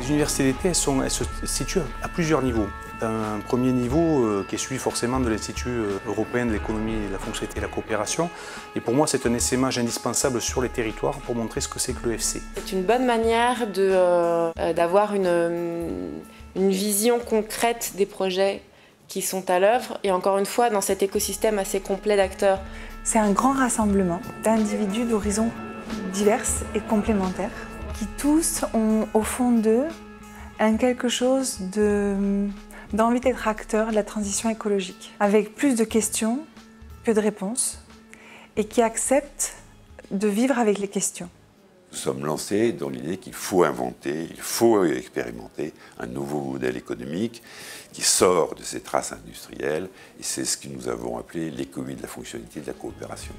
Les universités d'été, elles se situent à plusieurs niveaux. Un premier niveau qui est celui forcément de l'Institut européen de l'économie, de la fonctionnalité et de la coopération. Et pour moi, c'est un essaimage indispensable sur les territoires pour montrer ce que c'est que l'EFC. C'est une bonne manière d'avoir une vision concrète des projets qui sont à l'œuvre et encore une fois dans cet écosystème assez complet d'acteurs. C'est un grand rassemblement d'individus d'horizons divers et complémentaires qui tous ont au fond d'eux quelque chose d'envie d'être acteurs de la transition écologique, avec plus de questions que de réponses et qui acceptent de vivre avec les questions. Nous sommes lancés dans l'idée qu'il faut inventer, il faut expérimenter un nouveau modèle économique qui sort de ces traces industrielles, et c'est ce que nous avons appelé l'économie de la fonctionnalité de la coopération.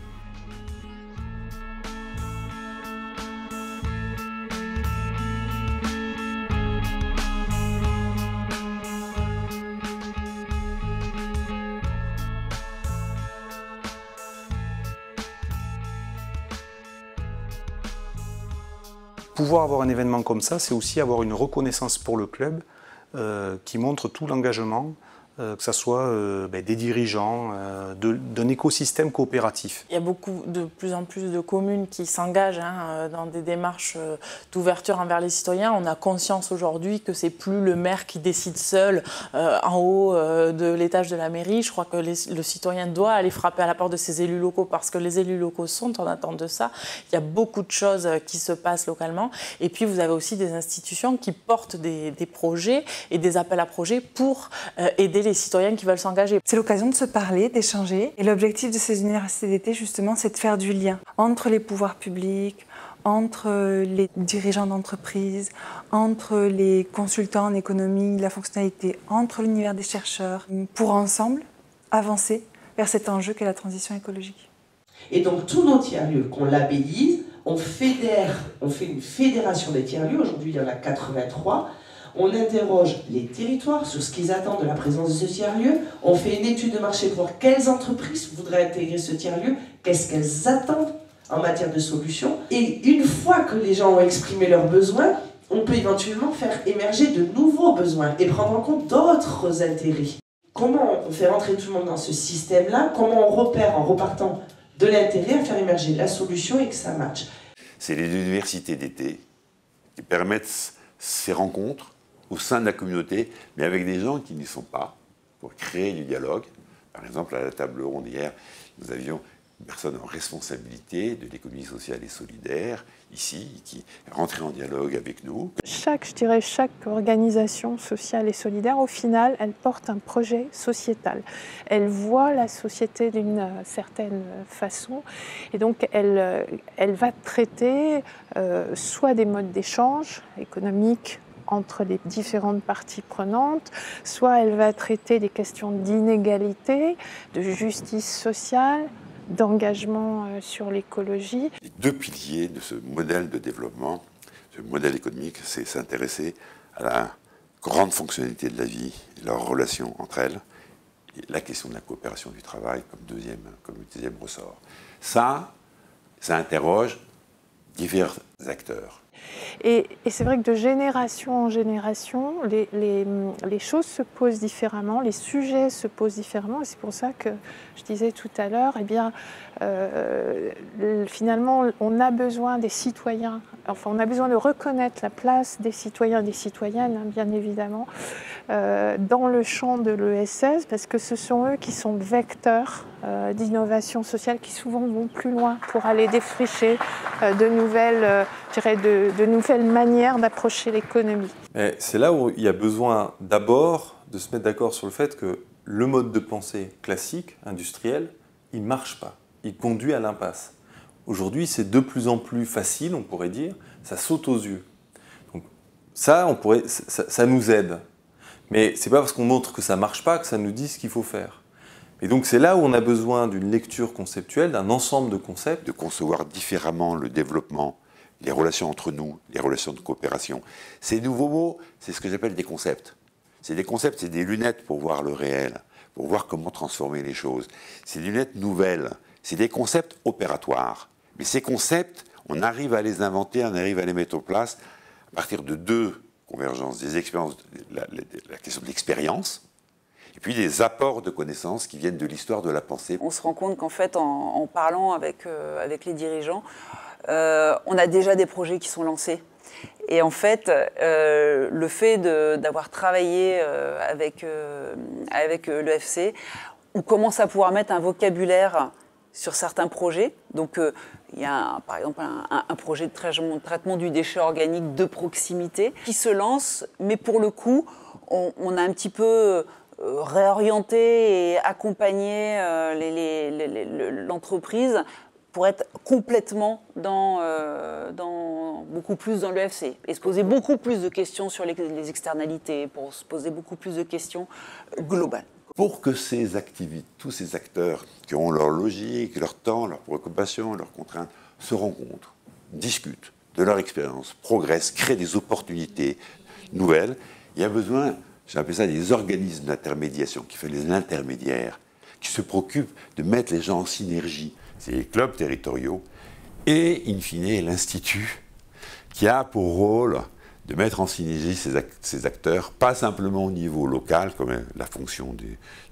Pouvoir avoir un événement comme ça, c'est aussi avoir une reconnaissance pour le club qui montre tout l'engagement, que ce soit des dirigeants, d'un écosystème coopératif. Il y a de plus en plus de communes qui s'engagent dans des démarches d'ouverture envers les citoyens. On a conscience aujourd'hui que c'est plus le maire qui décide seul en haut de l'étage de la mairie. Je crois que le citoyen doit aller frapper à la porte de ses élus locaux parce que les élus locaux sont en attente de ça. Il y a beaucoup de choses qui se passent localement. Et puis vous avez aussi des institutions qui portent des projets et des appels à projets pour aider les citoyens qui veulent s'engager. C'est l'occasion de se parler, d'échanger. Et l'objectif de ces universités d'été, justement, c'est de faire du lien entre les pouvoirs publics, entre les dirigeants d'entreprises, entre les consultants en économie, la fonctionnalité, entre l'univers des chercheurs, pour ensemble avancer vers cet enjeu qu'est la transition écologique. Et donc tous nos tiers-lieux qu'on labellise, on fait une fédération des tiers-lieux, aujourd'hui il y en a 83. On interroge les territoires sur ce qu'ils attendent de la présence de ce tiers-lieu. On fait une étude de marché pour voir quelles entreprises voudraient intégrer ce tiers-lieu, qu'est-ce qu'elles attendent en matière de solutions. Et une fois que les gens ont exprimé leurs besoins, on peut éventuellement faire émerger de nouveaux besoins et prendre en compte d'autres intérêts. Comment on fait rentrer tout le monde dans ce système-là? Comment on repère en repartant de l'intérêt à faire émerger la solution et que ça matche? C'est les universités d'été qui permettent ces rencontres au sein de la communauté, mais avec des gens qui n'y sont pas, pour créer du dialogue. Par exemple, à la table ronde hier, nous avions une personne en responsabilité de l'économie sociale et solidaire, ici, qui rentrait en dialogue avec nous. Chaque organisation sociale et solidaire, au final, elle porte un projet sociétal. Elle voit la société d'une certaine façon et donc elle va traiter soit des modes d'échange économiques entre les différentes parties prenantes, soit elle va traiter des questions d'inégalité, de justice sociale, d'engagement sur l'écologie. Les deux piliers de ce modèle de développement, ce modèle économique, c'est s'intéresser à la grande fonctionnalité de la vie, et leurs relations entre elles, et la question de la coopération du travail comme deuxième ressort. Ça interroge divers acteurs. Et c'est vrai que de génération en génération, les choses se posent différemment, les sujets se posent différemment. Et c'est pour ça que je disais tout à l'heure, eh bien, finalement, on a besoin des citoyens. Enfin, on a besoin de reconnaître la place des citoyens et des citoyennes, bien évidemment, dans le champ de l'ESS, parce que ce sont eux qui sont vecteurs d'innovation sociale, qui souvent vont plus loin pour aller défricher de nouvelles manières d'approcher l'économie. C'est là où il y a besoin d'abord de se mettre d'accord sur le fait que le mode de pensée classique, industriel, il ne marche pas, il conduit à l'impasse. Aujourd'hui, c'est de plus en plus facile, on pourrait dire, ça saute aux yeux. Donc ça nous aide. Mais ce n'est pas parce qu'on montre que ça ne marche pas que ça nous dit ce qu'il faut faire. Et donc c'est là où on a besoin d'une lecture conceptuelle, d'un ensemble de concepts. De concevoir différemment le développement, les relations entre nous, les relations de coopération. Ces nouveaux mots, c'est ce que j'appelle des concepts. C'est des concepts, c'est des lunettes pour voir le réel, pour voir comment transformer les choses. C'est des lunettes nouvelles, c'est des concepts opératoires. Mais ces concepts, on arrive à les inventer, on arrive à les mettre en place à partir de deux convergence des expériences, la question de l'expérience, et puis des apports de connaissances qui viennent de l'histoire de la pensée. On se rend compte qu'en fait, en parlant avec les dirigeants, on a déjà des projets qui sont lancés. Et en fait, le fait d'avoir travaillé avec l'EFC, on commence à pouvoir mettre un vocabulaire sur certains projets. Donc, il y a par exemple un projet de traitement du déchet organique de proximité qui se lance, mais pour le coup, on a un petit peu réorienté et accompagné l'entreprise pour être complètement beaucoup plus dans l'EFC et se poser beaucoup plus de questions sur les externalités, pour se poser beaucoup plus de questions globales. Pour que ces activités, tous ces acteurs qui ont leur logique, leur temps, leurs préoccupations, leurs contraintes, se rencontrent, discutent de leur expérience, progressent, créent des opportunités nouvelles, il y a besoin, j'appelle ça des organismes d'intermédiation, qui font les intermédiaires, qui se préoccupent de mettre les gens en synergie. C'est les clubs territoriaux et, in fine, l'Institut, qui a pour rôle de mettre en synergie ces acteurs, pas simplement au niveau local, comme la fonction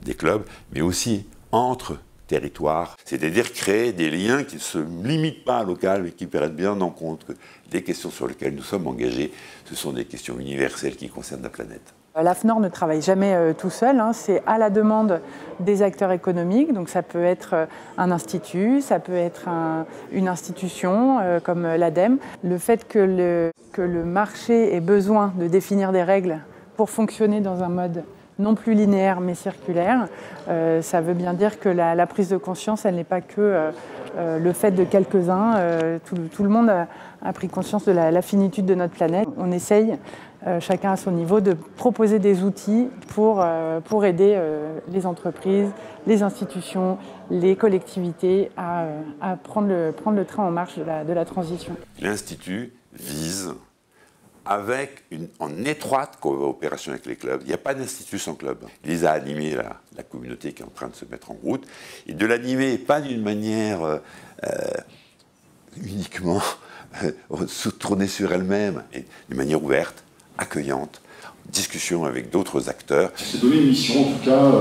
des clubs, mais aussi entre territoires, c'est-à-dire créer des liens qui ne se limitent pas à local, mais qui permettent bien en compte que les questions sur lesquelles nous sommes engagés, ce sont des questions universelles qui concernent la planète. L'AFNOR ne travaille jamais tout seul, hein. C'est à la demande des acteurs économiques, donc ça peut être un institut, ça peut être une institution comme l'ADEME. Le fait que le marché ait besoin de définir des règles pour fonctionner dans un mode non plus linéaire mais circulaire, ça veut bien dire que la prise de conscience, elle n'est pas que le fait de quelques-uns. Tout le monde a pris conscience de la finitude de notre planète. On essaye, chacun à son niveau, de proposer des outils pour aider les entreprises, les institutions, les collectivités à prendre le train en marche de la transition. L'Institut vise, en étroite coopération avec les clubs, il n'y a pas d'institut sans club. Il les a animés, la communauté qui est en train de se mettre en route, et de l'animer pas d'une manière uniquement se tourner sur elle-même, et d'une manière ouverte, accueillante, discussion avec d'autres acteurs. C'est donné une mission, en tout cas,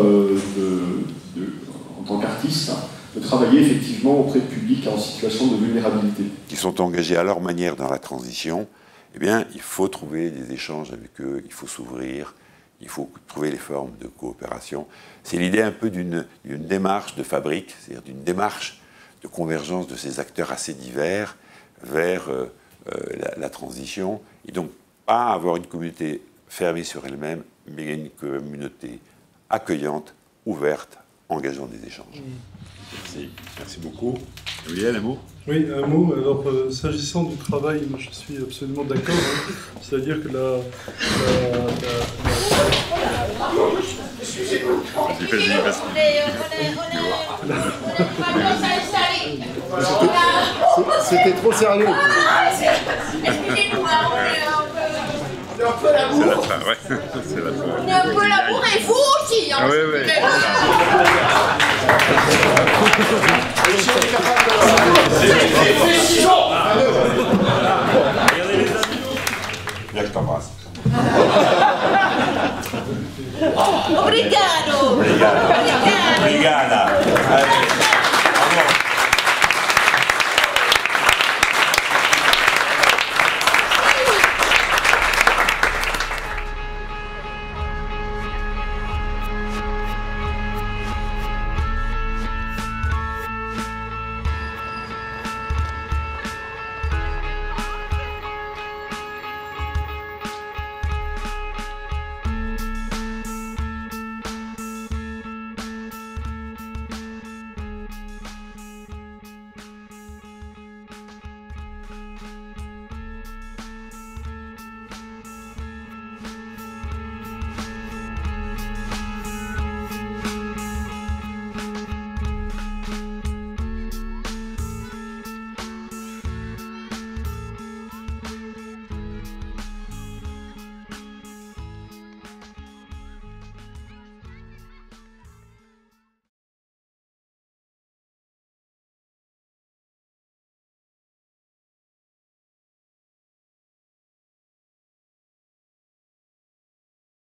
en tant qu'artiste, de travailler effectivement auprès de publics en situation de vulnérabilité. Qui sont engagés à leur manière dans la transition, eh bien, il faut trouver des échanges avec eux, il faut s'ouvrir, il faut trouver les formes de coopération. C'est l'idée un peu d'une démarche de fabrique, c'est-à-dire d'une démarche de convergence de ces acteurs assez divers vers la transition, et donc pas avoir une communauté fermée sur elle-même, mais une communauté accueillante, ouverte, engageant des échanges. Merci beaucoup. Gabriel, un mot ? Oui, un mot. Alors, s'agissant du travail, moi, je suis absolument d'accord. Hein. C'est-à-dire que C'était trop sérieux. Excusez-nous, on est un peu l'amour. C'est la fin, ouais. C'est la fin. On est un peu l'amour et vous aussi. Hein. Ah, oui, oui. Viens, je t'embrasse. Obrigado.